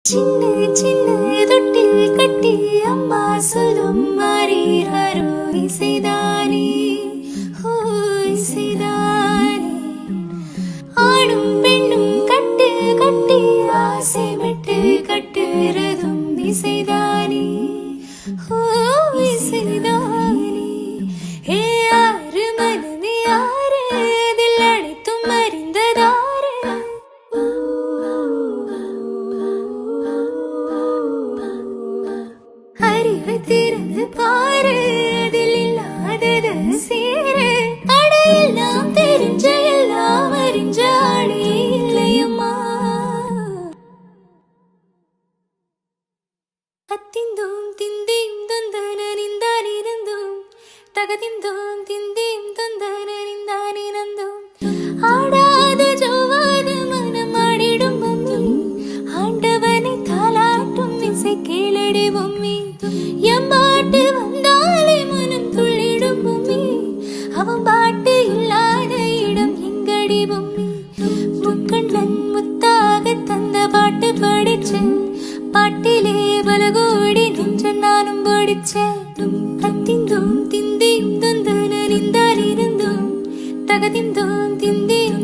சின்ன சின்ன தொட்டில் கட்டி அம்மா சொல்லும் மாறீரோ இசைதானே, ஓ இசைதானே. ஆணும் பெண்ணும் கட்டு கட்டி ஆசை விட்டு கட்டுறதும் இசைதானே, ஓ இசைதானே. ஏ யாரு மனமே யாரு அதில் அனைத்தும் அறிந்ததாரு, அறிவு திறந்து பாரு அதில் இல்லாதது சேரு. அடையெல்லாம் தெரிஞ்ச எல்லாம் அறிஞ்ச ஆளே இல்லையம்மா. அத்திந்தோம் திந்தேம் தொந்தனிந்தானிருந்தோம், தகதிந்தோம் திந்தேம் தொந்தனிந்தானிருந்தோம். ஆடாத ஜோவாத மனம் ஆடிடும் பொம்மி, ஆண்டவனை தாலாட்டும் இசை கேளடி பொம்மி. எம்பாட்டு வந்தாலே மனம் துள்ளிடும் பொம்மி, அவன் பாட்டு இல்லாத இடம் எங்கடி பொம்மி. முக்கண்ணன் முத்தாக தந்த பாட்டு படிச்சேன், பாட்டிலே பலகோடி நின்று நானும் படிச்சேன். அத்திந்தோம் திந்தேம் தொந்தனிந்தானிருந்தோம், தகதிந்தோம் திந்தேம்